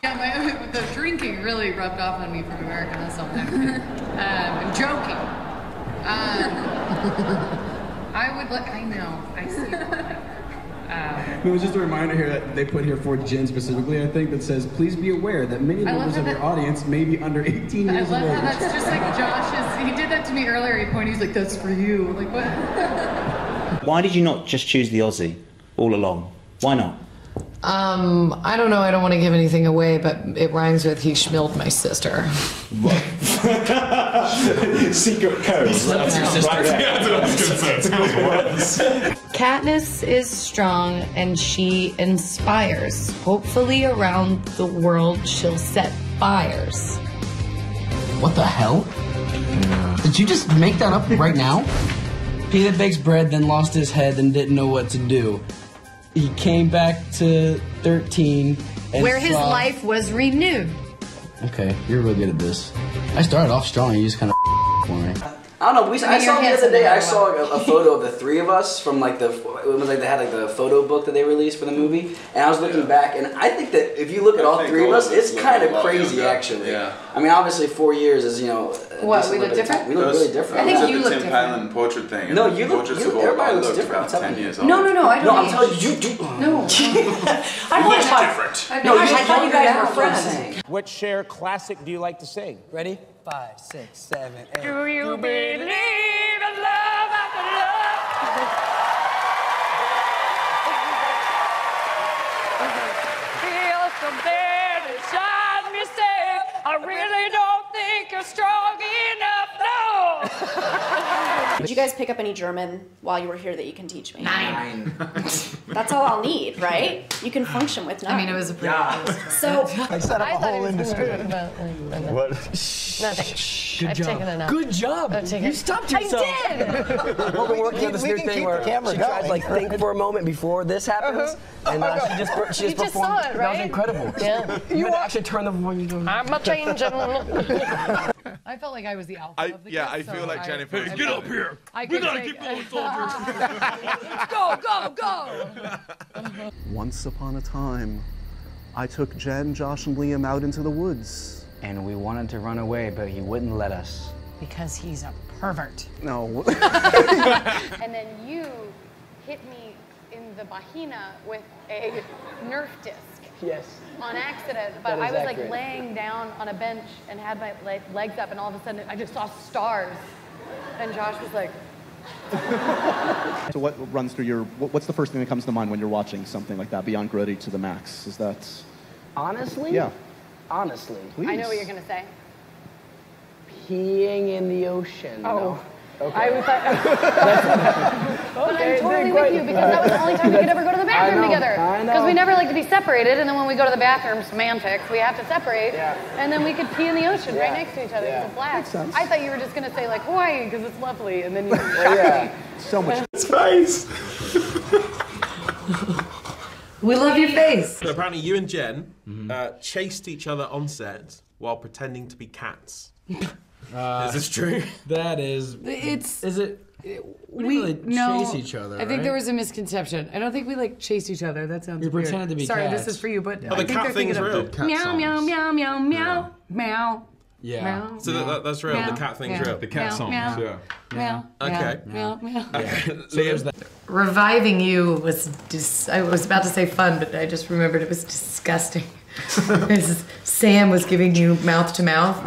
Yeah, the drinking really rubbed off on me from American Hustle. I'm joking. I know, I see. It was just a reminder here that they put here for Jen specifically, I think, that says, please be aware that many members of your audience may be under 18 years I of love how age. that's just like Josh's, he did that to me earlier, he pointed, he's like, that's for you. Like, what? Why did you not just choose the Aussie all along? Why not? I don't know, I don't want to give anything away, but it rhymes with he schmilled my sister. What? Secret code. That's your sister. Katniss is strong and she inspires. Hopefully around the world she'll set fires. What the hell? Did you just make that up right now? He that bakes bread, then lost his head, and didn't know what to do. He came back to 13 and where his life was renewed. Okay, you're really good at this. I started off strong, you just kind of for me. I don't know. I saw the other day. I saw a photo of the three of us from like it was like they had like the photo book that they released for the movie, and I was looking back, and I think that if you look at all three of us, it's kind of crazy actually. Yeah. I mean, obviously 4 years is What, we look different? We look really different. I think you look Tim different. Palan portrait thing. No, you look. Everybody looks different. About 10 years old. No, I don't. No, I'm telling you, you do. No. I'm different. No, I thought you guys were friends. What Cher classic do you like to sing? Ready? 5, 6, 7, 8. Do you believe in love after love? Feel something inside me say, I really don't think you're strong enough, no! Did you guys pick up any German while you were here that you can teach me? 9. That's all I'll need, right? You can function with 9. I mean, it was a pretty So I set up a whole industry. What? Nothing. I've taken enough. Good job. You stopped yourself. I did! Well, we're working on this new thing where she tried to like think for a moment before this happens, and she just performed. saw it, right? That was incredible. Yeah. You had to actually turn the volume. I'm a changing. I felt like I was the alpha of the Yeah, guest, I feel so like Jennifer. I Get up here. We gotta keep going, soldiers. Go! Once upon a time, I took Jen, Josh, and Liam out into the woods. And we wanted to run away, but he wouldn't let us. Because he's a pervert. No. And then you hit me in the vagina with a Nerf disc. Yes. On accident, but I was like laying down on a bench and had my legs up, and all of a sudden I just saw stars. And Josh was like, So what runs through your, what's the first thing that comes to mind when you're watching something like that, Beyond Grody to the Max? Is that? Honestly? Yeah. Honestly. Please. I know what you're gonna say. Peeing in the ocean. Oh. No. Okay. I was like, but I'm totally with you, because that was the only time we could ever go to the bathroom together. I know. Because we never like to be separated, and then when we go to the bathroom, semantics, we have to separate, and then we could pee in the ocean right next to each other. It's a blast. Makes sense. I thought you were just gonna say like Hawaii because it's lovely, and then you shocked me. So much Space. We love your face. So apparently you and Jen chased each other on set while pretending to be cats. Is this true? That is. It's. Is it? We chase each other. I think there was a misconception. I don't think we like chase each other. That sounds We weird. pretended to be Sorry, cats. this is for you, but Oh, the cat thing's real. Meow, meow, meow, meow, meow, meow. Yeah. Meow, So that's real. meow, The cat thing's meow, real. The cat meow, songs, meow, yeah. Meow, Okay. meow, meow. So there's that. Reviving you was I was about to say fun, but I just remembered it was disgusting. Sam was giving you mouth to mouth,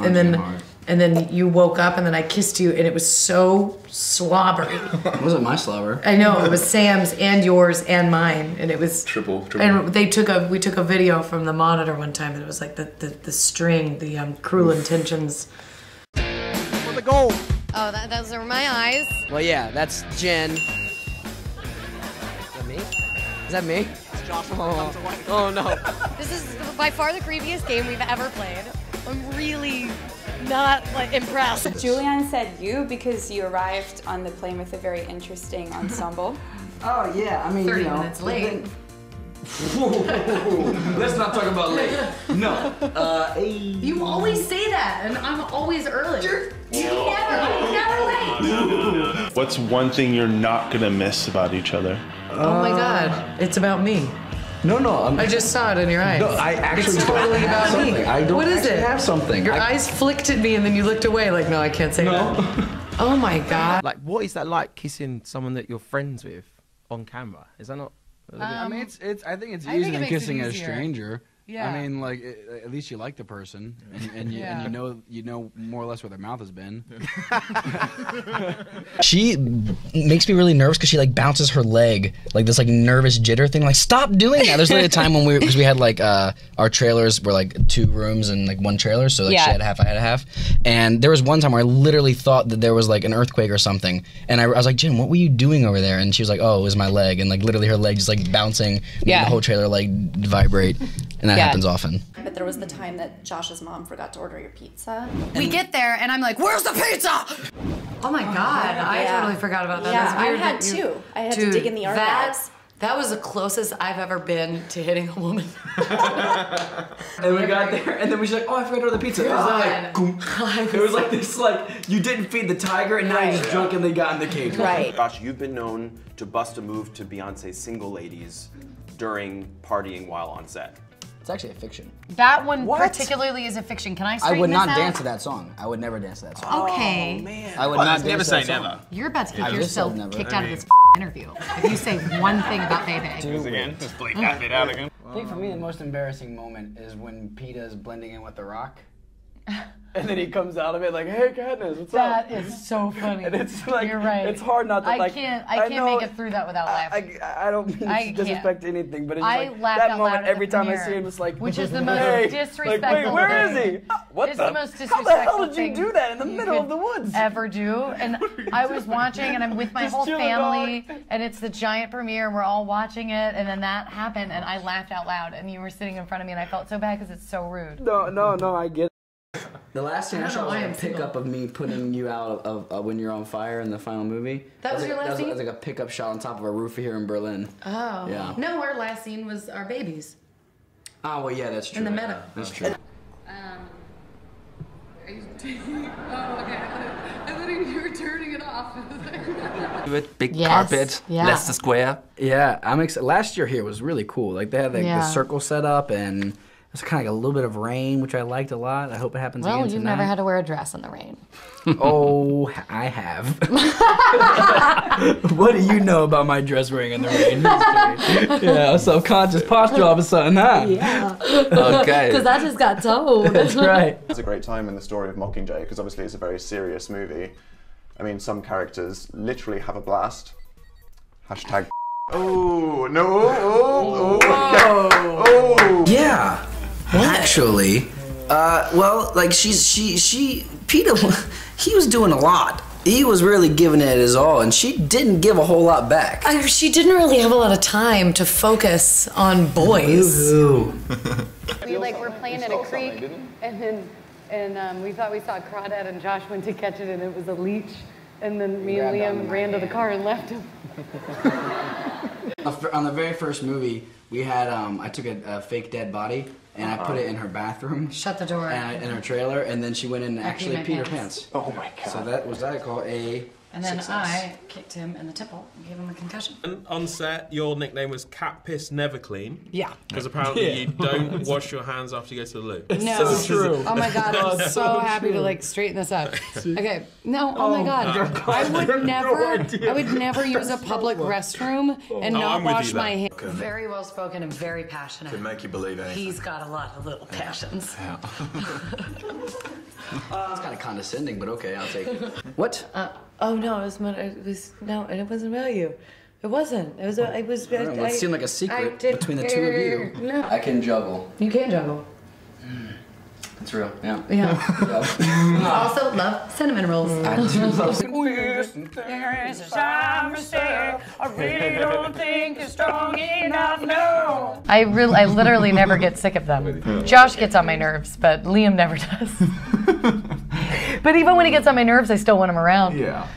and then you woke up, and then I kissed you, and it was so slobbery. It wasn't my slobber. I know, it was Sam's and yours and mine, and it was Triple. And we took a video from the monitor one time, and it was like the string, the Cruel Intentions. for the goal. Oh, those are my eyes. Well, yeah, that's Jen. Is that me? Is that me? It's Josh. Oh no. This is by far the creepiest game we've ever played. I'm really not like impressed. Julianne said you because you arrived on the plane with a very interesting ensemble. Oh yeah, I mean 30 minutes late. Let's not talk about late. No. You always say that, and I'm always early. You're never late. What's one thing you're not gonna miss about each other? Oh my God, it's about me. No. I just saw it in your eyes. No, I actually it's totally about something. me. I don't what is actually it? have something. Your eyes flicked at me and then you looked away like, no, I can't say that. Oh my God. Like, what is that like, kissing someone that you're friends with on camera? Is that not? I mean, it's. I think it's I think easier it than makes it kissing a easier. stranger. Yeah. I mean, like, at least you like the person, and you know more or less where their mouth has been. She makes me really nervous because she like bounces her leg, like this like nervous jitter thing. Like, stop doing that. There's literally a time when because we had like our trailers were like 2 rooms and like 1 trailer, so like she had half, I had a half. And there was one time where I literally thought that there was like an earthquake or something, and I was like, Jen, what were you doing over there? And she was like, oh, it was my leg, and like literally her leg just like bouncing, making the whole trailer like vibrate, and that happens often. But there was the time that Josh's mom forgot to order your pizza. We get there and I'm like, where's the pizza? Oh my God, I totally forgot about that. Yeah, That's weird I had that you- too. I had to dig in the archives. That was the closest I've ever been to hitting a woman. And we got there, and then we was like, oh, I forgot to order the pizza. It was like, it was like this, like, you didn't feed the tiger, and now you just drunkenly got in the cage. Right. Josh, you've been known to bust a move to Beyonce's Single Ladies during partying while on set. It's actually a fiction. That one particularly is a fiction. Can I I straighten would not this out? dance to that song. I would never dance to that song. Okay. Oh, man. I would not dance never to that say song. never. You're about to get I just yourself said never. kicked out of this interview if you say one thing about Bebe. Again, just bleep that bit out again. I think for me the most embarrassing moment is when Peta is blending in with The Rock. And then he comes out of it like, hey, Katniss, what's up? That is so funny. And it's like, you're right. it's hard not to like. I can't make it through that without laughing. I don't mean I to can't. disrespect anything, but it's I like laughed that out moment loud at every the time I premiere, see him, it's like, which is the most hey, disrespectful like, wait, where is thing. he? What It's the? the most How the hell disrespectful did you thing do that in the you middle could of the woods? Ever do? And I was watching, and I'm with my Just whole chilling, family, and it's the giant premiere, and we're all watching it, and then that happened, and I laughed out loud, and you were sitting in front of me, and I felt so bad because it's so rude. No, I get it. The last scene I saw was why like I'm a pickup of me putting you out of when you're on fire in the final movie. That was your last scene? That was like a pickup shot on top of a roof here in Berlin. Oh. Yeah. No, our last scene was our babies. Oh, well, yeah, that's true. In the meadow. That's true. Oh, okay. I thought you were turning it off. Big Yes, carpet, yeah. Leicester Square. Yeah, I'm excited. Last year here was really cool. Like they had the circle set up and it's kind of like a little bit of rain, which I liked a lot. I hope it happens again Well, tonight. you've never had to wear a dress in the rain. Oh, I have. What do you know about my dress wearing in the rain? Yeah, a self-conscious posture all of a sudden, huh? Yeah. Okay. Because I just got told. That's right. It's a great time in the story of Mockingjay because obviously it's a very serious movie. I mean, some characters literally have a blast. Hashtag. Oh no! Oh! Yeah. Actually, well, like she Peter, he was doing a lot. He was really giving it his all, and she didn't give a whole lot back. She didn't really have a lot of time to focus on boys. We were playing in a creek, and we thought we saw crawdad, and Josh went to catch it, and it was a leech. And then me and Liam ran to the car and left him. On the very first movie, we had I took a fake dead body and I put it in her bathroom. Shut the door. And in her trailer, and then she went in and actually peed peed my her pants. pants. Oh my god! So that was I call a And then success. I kicked him in the tipple and gave him a concussion. And on set, your nickname was Cat Piss Never Clean. Yeah. Because apparently you don't wash your hands after you go to the loo. No. So true. Oh my god, I'm so happy to straighten this up. Okay. No, oh my god. I would never use a public restroom and not I'm with wash you my then. hands. Very well spoken and very passionate. Can make you believe anything. He's got a lot of little passions. It's kind of condescending, but okay, I'll take it. What? Oh no, it wasn't about you. It wasn't. It was. It seemed like a secret did- between the two of you. No. I can juggle. You can juggle. It's real. Yeah. Yeah. Also love cinnamon rolls. I do love There is a time mistake. I really don't think it's strong enough, no. I literally never get sick of them. Josh gets on my nerves, but Liam never does. But even when he gets on my nerves, I still want him around. Yeah.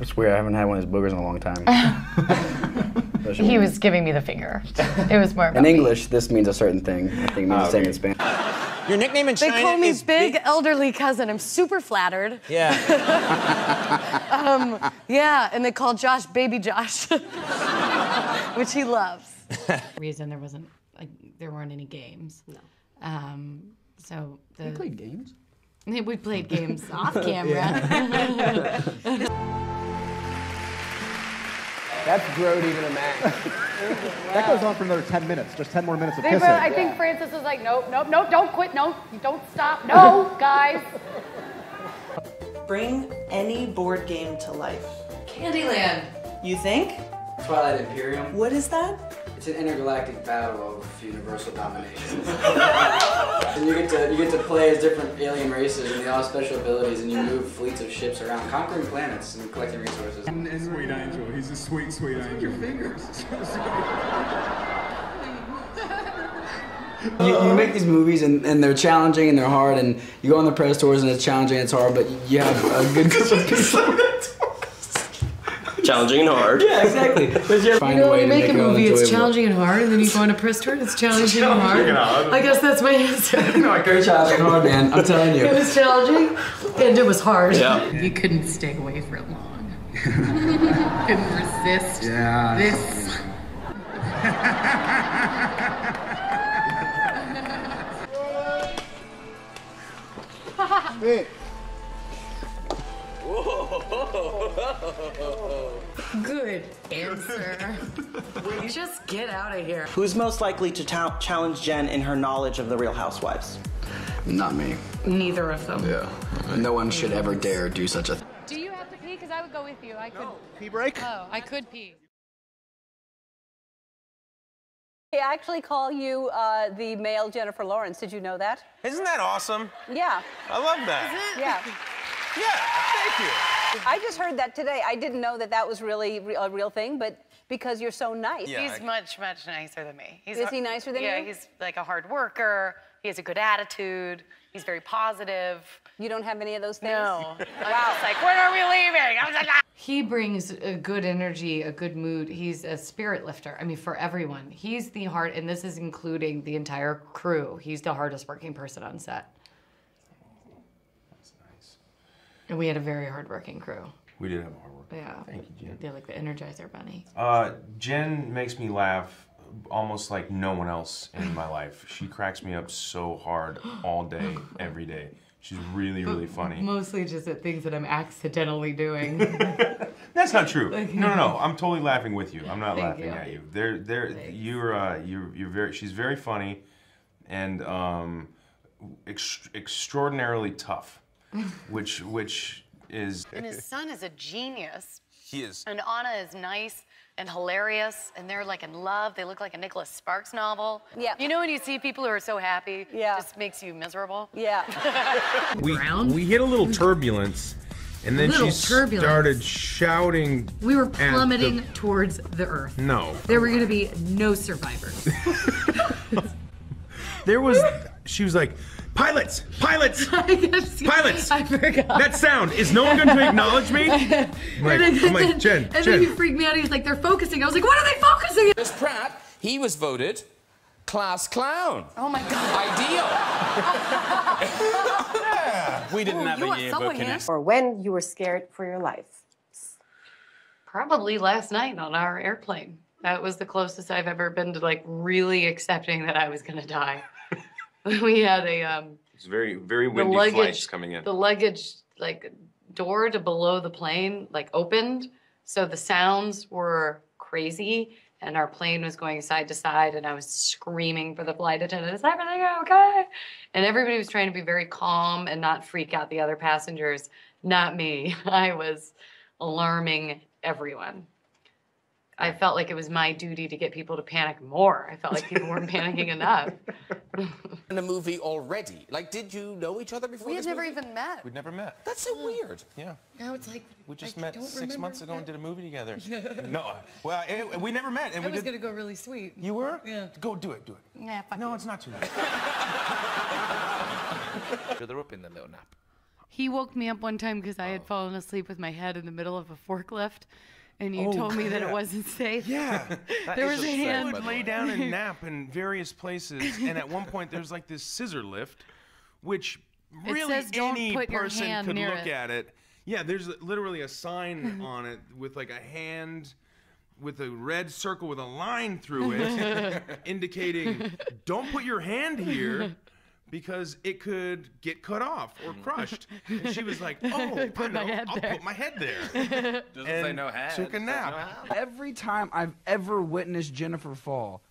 It's weird. I haven't had one of his boogers in a long time. He was giving me the finger. It was more about In English, this means a certain thing. I think it means the same in Spanish. Your nickname in They China call me is big elderly cousin. I'm super flattered. Yeah. Yeah, and they call Josh Baby Josh, which he loves. reason there weren't any games. No. So We played games. We played games off camera. That's Brody to the max. That goes on for another 10 minutes. Just 10 more minutes of They kissing. really, I think Francis was like, nope, nope, nope, don't quit, no, don't stop, no, guys. Bring any board game to life. Candyland. You think? Twilight Imperium. What is that? It's an intergalactic battle of universal domination. And you get to play as different alien races, and they all have special abilities, and you move fleets of ships around, conquering planets and collecting resources. And sweet angel. He's a sweet, sweet angel. Your fingers. You make these movies and they're challenging and they're hard, and you go on the press tours and it's challenging and it's hard, but you have a good challenging and hard. Yeah, exactly. You make a movie, it's challenging and hard, and then you go on a press tour, and it's challenging and hard. I guess that's my answer. No, very challenging and hard, man. I'm telling you. It was challenging, and it was hard. Yeah. You couldn't stay away for long. Couldn't resist this. Hey. Good answer. Just get out of here. Who's most likely to challenge Jen in her knowledge of the Real Housewives? Not me. Neither of them. Yeah. No one should ever dare do such a thing. Do you have to pee? Because I would go with you. I could. Pee break? Oh, I could pee. They actually call you the male Jennifer Lawrence. Did you know that? Isn't that awesome? Yeah. I love that. Yeah. Thank you. I just heard that today. I didn't know that that was really a real thing, but because you're so nice. He's much, much nicer than me. Is he nicer than you? Yeah, he's like a hard worker. He has a good attitude. He's very positive. You don't have any of those things? No. I'm just like, when are we leaving? I was like, He brings a good energy, a good mood. He's a spirit lifter. I mean, for everyone. He's the hard, and this is including the entire crew. He's the hardest working person on set. That's nice. And we had a very hard-working crew. We did have a hard work. Yeah. Thank you, Jen. They're like the Energizer Bunny. Jen makes me laugh almost like no one else in my life. She cracks me up so hard all day, every day. She's really, really funny. Mostly just at things that I'm accidentally doing. That's not true. No. I'm totally laughing with you. I'm not Thank laughing you. at you. You're very. She's very funny, and extraordinarily tough, which is. and his son is a genius. He is. And Anna is nice and hilarious, and they're like in love. They look like a Nicholas Sparks novel. Yeah. You know when you see people who are so happy, yeah, it just makes you miserable? Yeah. We hit a little turbulence, and then she started shouting. We were at plummeting the- towards the earth. No. There were going to be no survivors. She was like, pilots! Pilots! Pilots! I forgot. That sound, is no one going to acknowledge me? I'm like, Jen, And then he freaked me out. He was like, they're focusing. I was like, what are they focusing? Chris Pratt, he was voted class clown. Oh my God. Ideal. We didn't have a yearbook in it. Or when you were scared for your life. Probably last night on our airplane. That was the closest I've ever been to like really accepting that I was gonna die. We had a It's very, very windy flights coming in. The luggage like door to below the plane like opened, so the sounds were crazy, and our plane was going side to side, and I was screaming for the flight attendant, "Is everything okay?" And everybody was trying to be very calm and not freak out the other passengers. Not me. I was alarming everyone. I felt like it was my duty to get people to panic more. I felt like people weren't panicking enough. In the movie already. Like, did you know each other before We had this never movie? even met. We'd never met. That's so weird. Yeah. Now it's like We just I met don't 6 remember months ago and did a movie together. Yeah. No, well, we never met. And I we was did. gonna go really sweet. You were? Yeah. Go do it, do it. Nah, fuck No, you. it's not too late. They're up in the little nap. He woke me up one time because I had fallen asleep with my head in the middle of a forklift, and you Oh, told me that it crap. wasn't safe. Yeah. There was a hand. I would lay down and nap in various places, and at one point there's like this scissor lift, which It really says, "Don't any put your person hand could near look it." at it. Yeah, there's literally a sign on it with like a hand with a red circle with a line through it, indicating don't put your hand here because it could get cut off or crushed. And she was like, oh, I'll put my head there. Doesn't say no hand. Took a nap. Every time I've ever witnessed Jennifer fall,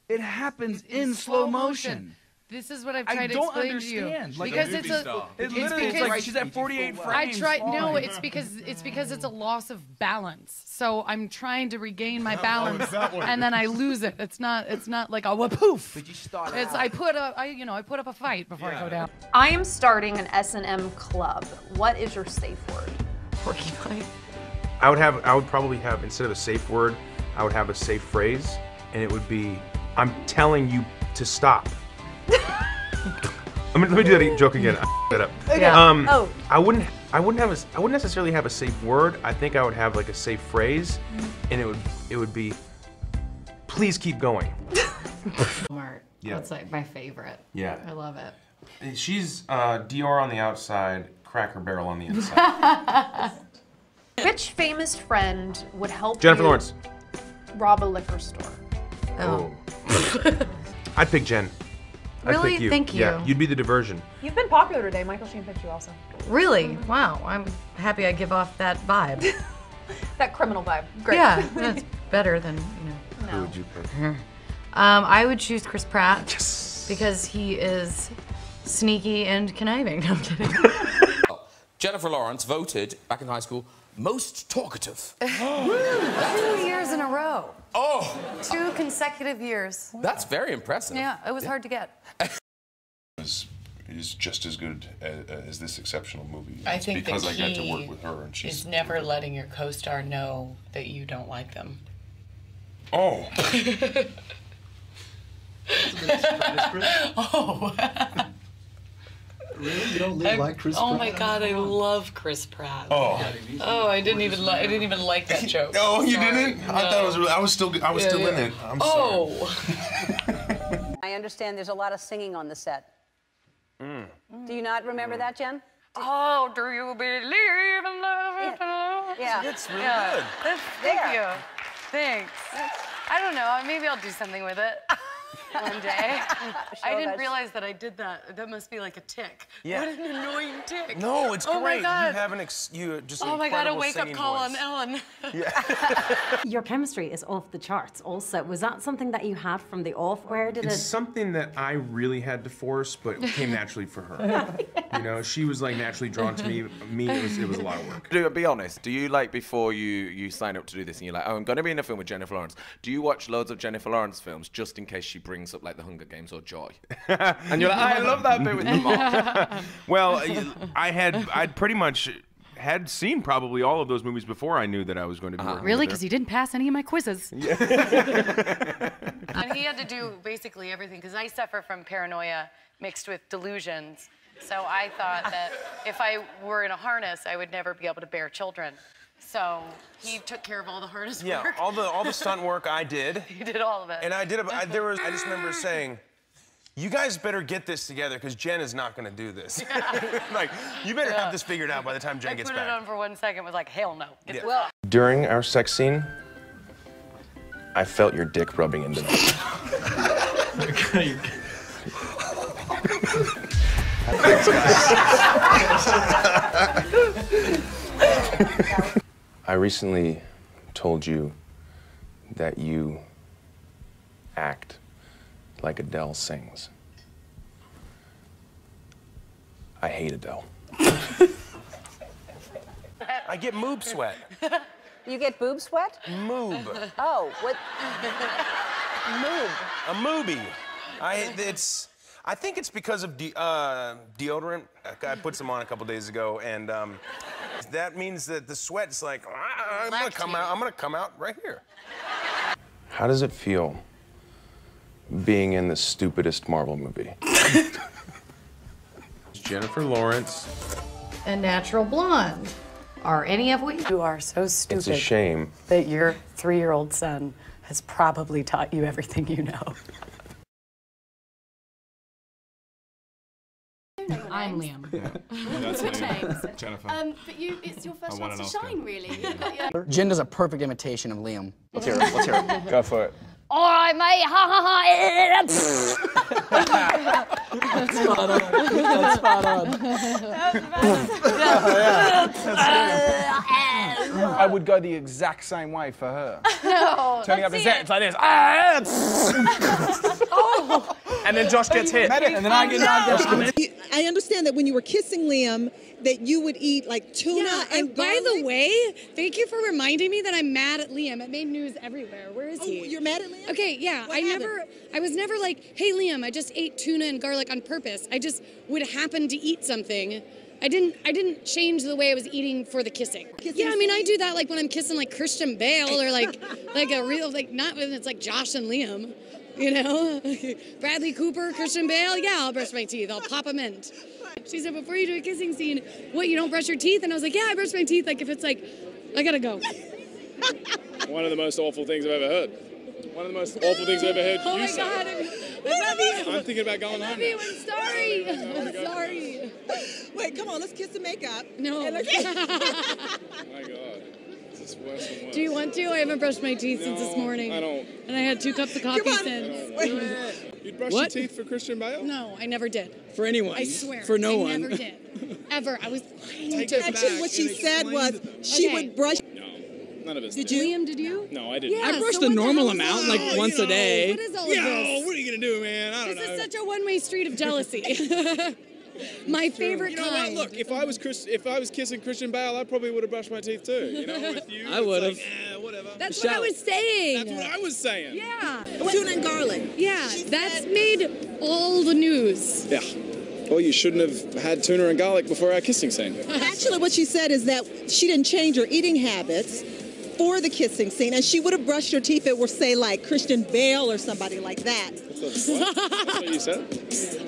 it happens in slow motion. This is what I've tried to explain to you. Like because it's like she's at 48 frames. I tried. No, it's because it's a loss of balance. So I'm trying to regain my balance, and then I lose it. It's not like a poof. But you start It's I put up a fight before I go down. I am starting an S&M club. What is your safe word? Porcupine. I would probably have, instead of a safe word, I would have a safe phrase, and it would be, I'm telling you to stop. Let me do that joke again. That up. Yeah. I wouldn't necessarily have a safe word. I think I would have like a safe phrase, and it would be, please keep going. Smart. Yeah. That's like my favorite. Yeah. I love it. She's Dior on the outside, Cracker Barrel on the inside. Which famous friend would help Jennifer you Lawrence. rob a liquor store? Oh. I'd pick Jen. Really? I'd pick you. Thank you. Yeah, you'd be the diversion. You've been popular today. Michael Sheen picked you also. Really? Wow. I'm happy I give off that vibe. That criminal vibe. Great. Yeah, that's better than Who would you pick? I would choose Chris Pratt because he is sneaky and conniving. No, I'm kidding. Jennifer Lawrence voted, back in high school, most talkative. 2 years in a row. Oh! 2 consecutive years. That's very impressive. Yeah, it was hard to get. Is just as good as this exceptional movie. I It's think because the I got to key work with her, and she's is never letting your co-star know that you don't like them. Oh. Oh. Really? You don't like Chris Pratt? Oh my God, I love Chris Pratt. Oh. Oh, I didn't even like that joke. Oh, you Sorry. didn't? I thought it was. I was still in it. I'm sorry. I understand there's a lot of singing on the set. Mm. Do you not remember that, Jen? Oh, do you believe in love? Yeah. It's really Yeah. good. Thank you. Thanks. I don't know. Maybe I'll do something with it one day. I didn't realize that I did that. That must be like a tick. Yeah. What an annoying tick. No, it's Oh my great. God. You have you just. Oh my God, a incredible wake-up singing call voice. on Ellen. Your chemistry is off the charts also. Was that something that you had from the off? Where did It's it... something that I really had to force, but it came naturally for her. You know, she was like naturally drawn to me. It was a lot of work. Be honest. Do you like before you sign up to do this and you're like, oh, I'm going to be in a film with Jennifer Lawrence? Do you watch loads of Jennifer Lawrence films just in case she brings up like The Hunger Games or Joy? And you're like, I love that bit with the mom. Well, I'd pretty much had seen probably all of those movies before I knew that I was going to be working Really? with her. Because you didn't pass any of my quizzes. And he had to do basically everything because I suffer from paranoia mixed with delusions. So I thought that if I were in a harness, I would never be able to bear children. So he took care of all the harness Yeah, work. all the stunt work I did. He did all of it. And I did it. I just remember saying, you guys better get this together because Jen is not going to do this. Like, you better have this figured out by the time Jen gets I put back. it on for 1 second, was like, hell no. Yeah. Well, During our sex scene, I felt your dick rubbing into me. I recently told you that you act like Adele sings. I hate Adele. I get moob sweat. You get boob sweat? Moob. Oh, what? A moobie. I think it's because of deodorant. I put some on a couple days ago, and that means that the sweat's like, I'm gonna come out right here. How does it feel being in the stupidest Marvel movie? Jennifer Lawrence. a natural blonde. Are any of we? You are so stupid. It's a shame. That your 3-year-old son has probably taught you everything you know. I'm names. Liam. That's Switch me. names. Jennifer. But it's your first I won chance an to Oscar. shine, really. You've got your... Jen does a perfect imitation of Liam. Let's hear it. Let's hear it. Go for it. All right, mate. Ha ha ha. That's spot on. That's spot on. I would go the exact same way for her. No. Turning up the set, it's like this. Oh. And then Josh gets hit. And then I get knocked out. I understand that when you were kissing Liam, that you would eat like tuna and by the way, thank you for reminding me that I'm mad at Liam. It made news everywhere. Where is he? You're mad at Liam? Okay, yeah. I was never like, hey Liam, I just ate tuna and garlic on purpose. I just would happen to eat something. I didn't change the way I was eating for the kissing. Yeah, I mean I do that like when I'm kissing like Christian Bale or like a real not when it's like Josh and Liam. You know? Bradley Cooper, Christian Bale, yeah, I'll brush my teeth. I'll pop a mint. She said, before you do a kissing scene, what, you don't brush your teeth? And I was like, yeah, I brush my teeth. Like, if it's like, I gotta go. One of the most awful things I've ever heard. One of the most awful things I've ever heard Oh you my say. God. I'm thinking about going home. I'm sorry. I'm sorry. Wait, come on, let's kiss and make up. No. Oh my God. This is worse and worse. Do you want to? I haven't brushed my teeth since this morning. I don't. And I had 2 cups of coffee since. You'd brush What? your teeth for Christian Bale? No, I never did. For anyone? I swear. For no I one? never did. Ever. I was lying to Actually, what she said was she would brush. None of us Did you? Liam, did you? No, I didn't. Yeah, I brushed so the what the normal hell is amount, that? like once a day. What is all of this? What are you gonna do, man? I don't This know. is such a one-way street of jealousy. My favorite You know kind. what? Look, if I was kissing Christian Bale, I probably would have brushed my teeth too. You know, with you. I would have. Whatever. That's what I was saying. That's what I was saying. Yeah. Tuna and garlic. Yeah, that's made all the news. Yeah. Well, you shouldn't have had tuna and garlic before our kissing scene. Actually, what she said is that she didn't change her eating habits for the kissing scene, and she would have brushed her teeth if it were, say, like Christian Bale or somebody like that. That's what you said?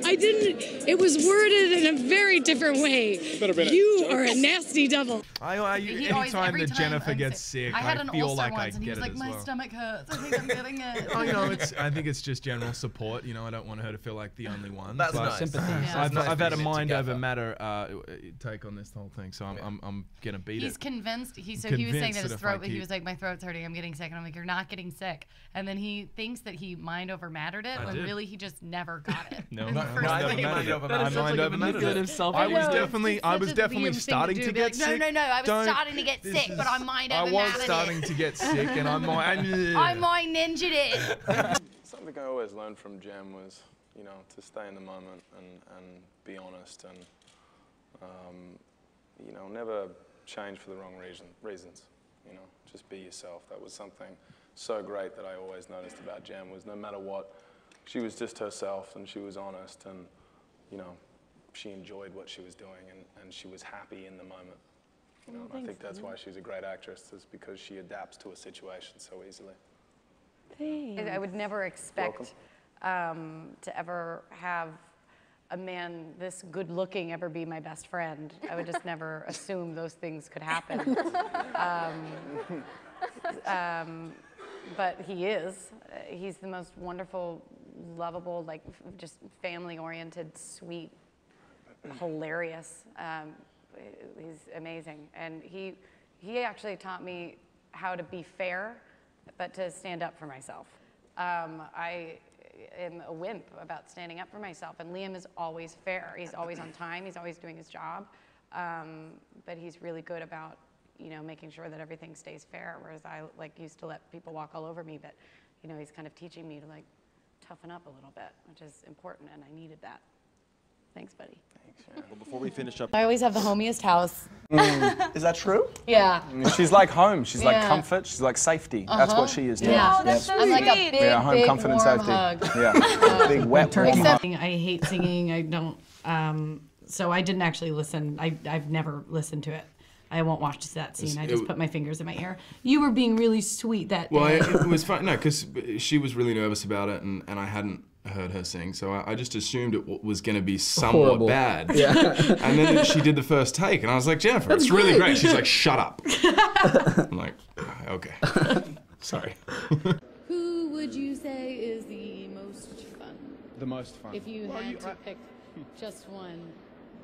I didn't. It was worded in a very different way. Better been You are a nasty devil. Anytime that Jennifer gets sick, I feel like I get it as well. stomach hurts. I think I'm getting it. I know I think it's just general support. You know, I don't want her to feel like the only one. That's but nice. Sympathy. Yeah. I've had a Putting it mind together. over matter take on this whole thing, so I'm gonna beat He's it. convinced. He was saying Convinced that his that if throat. I He keep- was like, my throat's hurting. I'm getting sick. And I'm like, you're not getting sick. And then he thinks that he mind over mattered it I when did. really he just never got it. No, And the I first mind thing- over mattered. That is I such mind like a over mattered. manipulative self- I was know, definitely it's I was such a definitely Liam thing starting do, to be get like, sick. No, I was Don't- starting to get sick, but I mind over I was mattered starting it. to get sick, and I I mind ninja'd it. Something I always learned from Jem was, you know, to stay in the moment and be honest and, you know, never change for the wrong reasons. You know, just be yourself. That was something so great that I always noticed about Jem was no matter what, she was just herself and she was honest and, you know, she enjoyed what she was doing and she was happy in the moment. You know, and I think that's why she's a great actress, is because she adapts to a situation so easily. I would never expect to ever have a man this good looking ever be my best friend. I would just never assume those things could happen. But he is. He's the most wonderful, lovable, like just family oriented, sweet, hilarious. He's amazing. And he actually taught me how to be fair, but to stand up for myself. I am a wimp about standing up for myself, and Liam is always fair. He's always on time, he's always doing his job, but he's really good about, you know, making sure that everything stays fair, whereas I like used to let people walk all over me, but, you know, he's kind of teaching me to like toughen up a little bit, which is important, and I needed that. Thanks, buddy. Well, before we finish up, I always have the homiest house. Is that true? Yeah. She's like home. She's like Yeah. comfort. She's like safety. That's what she is to Yeah. us. Oh, that's so Yep. I'm like a big, Yeah, home, big, comfort, and warm safety. hug. Yeah, big wet warm hug. I hate singing. I don't. So I didn't actually listen. I've never listened to it. I won't watch that scene. I just put my fingers in my ear. You were being really sweet that day. Well, it was fun. No, because she was really nervous about it, and I hadn't heard her sing, so I just assumed it was going to be somewhat Horrible. bad. Yeah. And then she did the first take, and I was like, Jennifer, That's it's really great. great. She's like, shut up. I'm like, okay. Sorry. Who would you say is the most fun? The most fun. If you had to pick just one.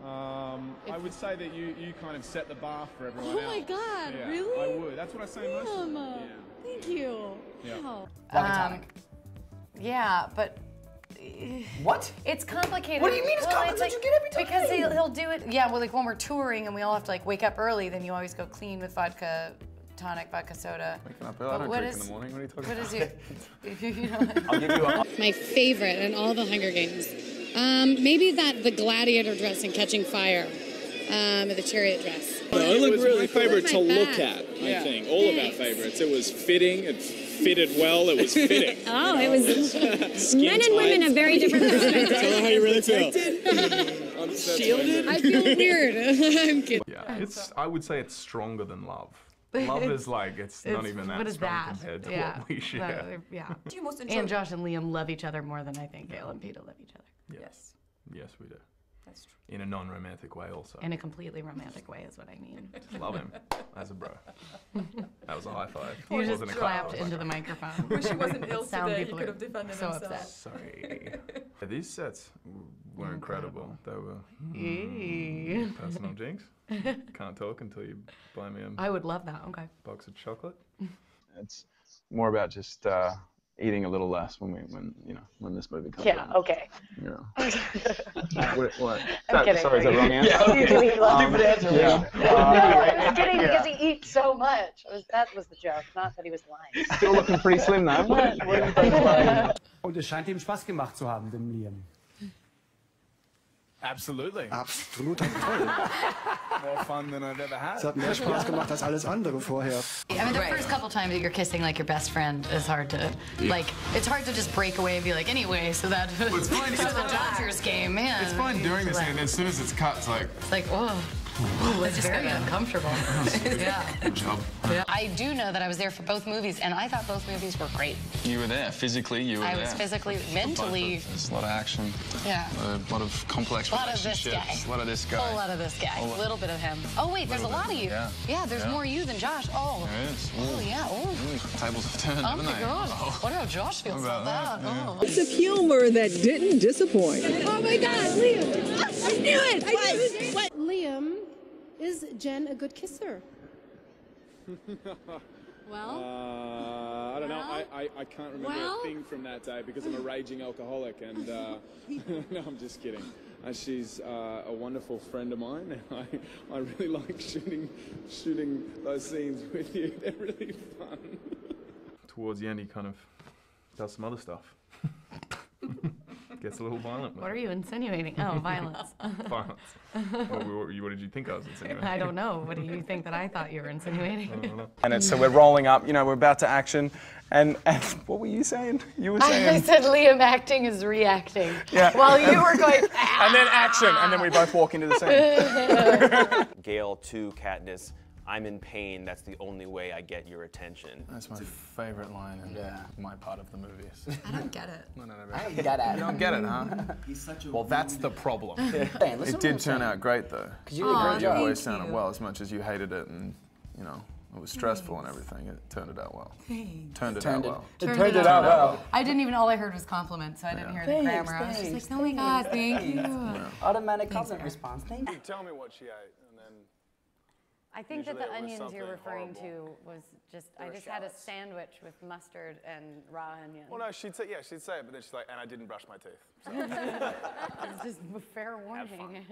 I would say that you kind of set the bar for everyone else. Oh my God, Yeah, really? I would. That's what I say most of the time. Thank you. Yeah. Wow. Yeah, but. What? It's complicated. What do you mean it's complicated? You get every time. Because he'll do it. Yeah, well, like when we're touring and we all have to like wake up early, then you always go clean with vodka tonic, vodka soda. Waking up early? I don't drink in the morning. What are you talking about? What is you know, I'll give you a... My favorite in all the Hunger Games. Maybe the gladiator dress in Catching Fire. The chariot dress. It was really favorite to my look back. at, I think. All of our favorites. It was fitting, it fitted well, it was fitting. Oh, it was. Men and women have very different perspectives. Tell her how you really feel. Shielded? I feel weird. I'm kidding. Yeah, I would say it's stronger than love. Love is like, it's not even that what is strong that? compared to Yeah. what we share. Yeah. Do you most enjoy? And Josh and Liam love each other more than I think Gail and Peter love each other. Yes. Yes, we do. That's true. In a non-romantic way also. In a completely romantic way is what I mean. Love him as a bro. That was a high five. You It just wasn't a clapped clap. into the microphone. Wish he wasn't ill Sound today, he people could are have defended so himself. upset. Sorry. Yeah, these sets were incredible. They were Eee. personal jinx. Can't talk until you buy me a I would love that. Okay. box of chocolate. It's more about just eating a little less when this movie comes Yeah, out. okay. You know. What? I'm kidding. Sorry, is that the wrong answer? You do eat less. Stupid answer, Yeah. I'm kidding because he eats so much. That was the joke, not that he was lying. Still looking pretty slim though. Und es scheint ihm Spaß gemacht zu haben, dem Liam. Absolutely. Absolut toll. More fun than I've ever had. Es hat mehr Spaß gemacht als alles andere vorher. I mean, the first couple times that you're kissing like your best friend is hard to, like, it's hard to just break away and be like, anyway, so that, Well, it's fine. so the Dodgers game, man. It's fine doing this, Like- and as soon as it's cut, it's like, It's like, whoa. It's very uncomfortable. Yeah. good job. I do know that I was there for both movies, and I thought both movies were great. You were there physically. You were I there. was physically, mentally. There's a lot of action. Yeah. A lot of complex A lot of this relationships. guy. A lot of this guy. A whole lot of this guy. A A lot. little bit of him. Oh wait, there's a Little lot of bit, you. yeah. There's Yeah. more you than Josh. Oh. There is. Oh yeah. Oh. Tables have turned, Oh haven't my they? God. What about Josh feels What about about that? that? Oh. It's of humor that didn't disappoint. Oh my God, Liam! I knew it! I knew it! Liam, is Jen a good kisser? Well, I don't know. I can't remember Well? a thing from that day because I'm a raging alcoholic, and no, I'm just kidding. She's a wonderful friend of mine, and I really like shooting those scenes with you. They're really fun. Towards the end, he kind of does some other stuff. Gets a little violent. What are you insinuating? Oh, violence. Violence. What did you think I was insinuating? I don't know. What do you think that I thought you were insinuating? And so we're rolling up, we're about to action. And what were you saying? You were I saying. said Liam acting is reacting. Yeah. While you were going. And then action, and then we both walk into the scene. Gail to Katniss, I'm in pain, that's the only way I get your attention. That's my favorite line in my part of the movies. I don't get it. No. I don't get it. You don't get it, huh? He's such a Well, that's the problem. Hey, listen It to did what turn I'm out great, though. 'Cause you did a great Your job. voice Thank sounded you. well, as much as you hated it, and it was stressful and everything. It turned it out well. Turned it out well. It turned it out well. I didn't even, all I heard was compliments, so I didn't hear the grammar. I was just like, oh my God, thank you. Automatic compliment response. Thank you. Tell me what she ate, and then. I think that Usually the it was onions you're something referring horrible. to was just, They I were just had a shallots. sandwich with mustard and raw onion. Well, no, she'd say it, but then she's like, and I didn't brush my teeth. So. It's just a fair warning.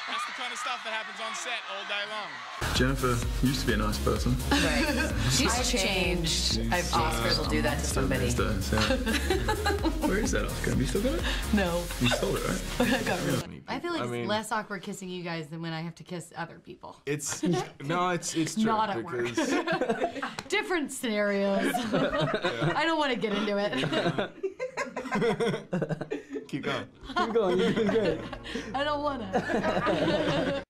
That's the kind of stuff that happens on set all day long. Jennifer used to be a nice person. Right. She's changed. Oscars will do that to somebody. These days, yeah. Where is that Oscar? Have you still got it? No. You stole it, right? I got rid of it. I feel like I it's mean- less awkward kissing you guys than when I have to kiss other people. It's it's true Not at work. because Different scenarios. I don't want to get into it. keep going. Keep going. You're doing good. I don't want to.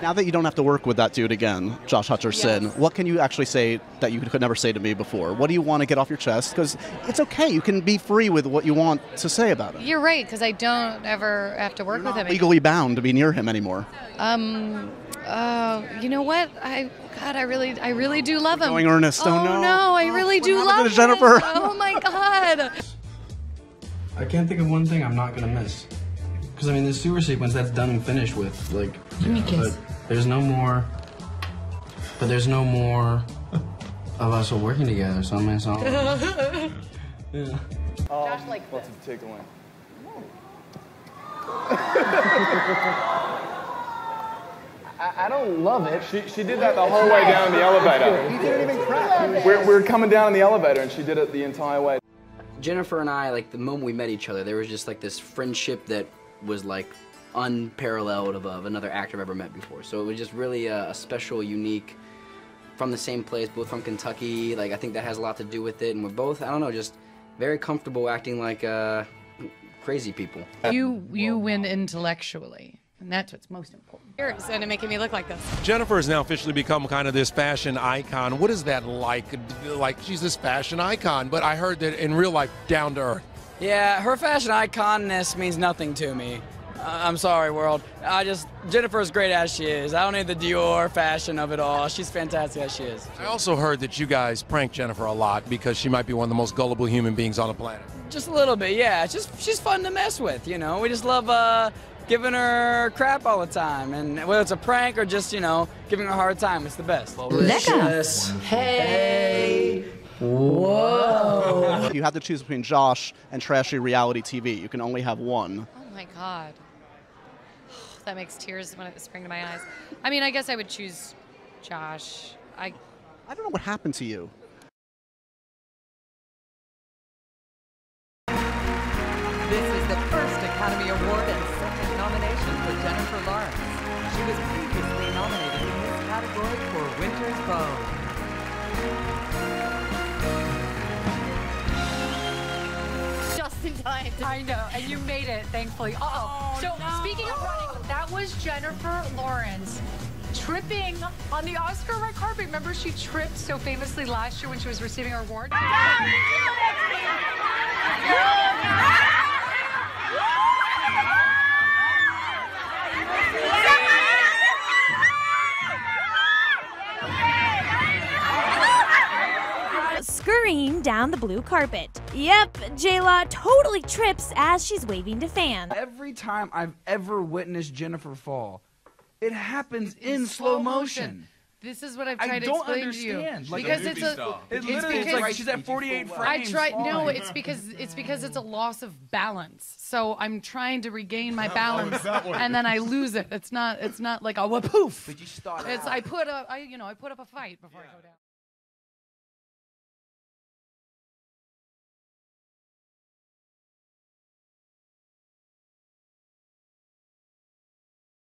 Now that you don't have to work with that dude again, Josh Hutcherson, Yes. what can you actually say that you could never say to me before? What do you want to get off your chest? Because it's okay. You can be free with what you want to say about him. You're right, because I don't ever have to work with him. Legally bound to be near him anymore. You know what? I really do love him. Going earnest. Oh, no. no, I really do love happened him. to Jennifer? Oh my God. I can't think of one thing I'm not gonna miss. Because I mean, the sewer sequence, that's done and finished with. Like, Give me a kiss. But there's no more. But there's no more of us all working together. So I mean, so. Yeah. Josh likes What's the takeaway? I don't love it. She did that the whole way down the elevator. He didn't even crack. We were coming down in the elevator, and she did it the entire way. Jennifer and I, like the moment we met each other, there was just like this friendship that was like unparalleled above another actor I've ever met before. So it was just really a special, unique, from the same place, both from Kentucky. Like I think that has a lot to do with it, and we're both, I don't know, just very comfortable acting like crazy people. You win intellectually, and that's what's most important. Years and making me look like this. Jennifer has now officially become kind of this fashion icon. What is that like? Like, she's this fashion icon, but I heard that in real life, down to earth. Yeah, her fashion iconness means nothing to me. I'm sorry, world. Jennifer's great as she is. I don't need the Dior fashion of it all. She's fantastic as she is. I also heard that you guys prank Jennifer a lot because she might be one of the most gullible human beings on the planet. Just a little bit, yeah. She's fun to mess with, you know. We just love giving her crap all the time. And whether it's a prank or just, you know, giving her a hard time, it's the best. Delicious. Hey. Whoa. You have to choose between Josh and trashy reality TV. You can only have one. Oh my God. That makes tears spring to my eyes. I mean, I guess I would choose Josh. I don't know what happened to you. This is the first Academy Award and second nomination for Jennifer Lawrence. She was previously nominated in this category for Winter's Bone. Just in time. I know, and you made it, thankfully. Speaking of running, that was Jennifer Lawrence tripping on the Oscar red carpet. Remember, she tripped so famously last year when she was receiving her award? Scurrying down the blue carpet. Yep, J-Law totally trips as she's waving to fans. Every time I've ever witnessed Jennifer fall, it happens in slow motion. This is what I've tried to explain to you. Like because it's like she's at 48 frames. I tried. No, falling. it's because it's a loss of balance. So I'm trying to regain my balance, and then I lose it. It's not like a poof. But you start. I put up a fight before I go down.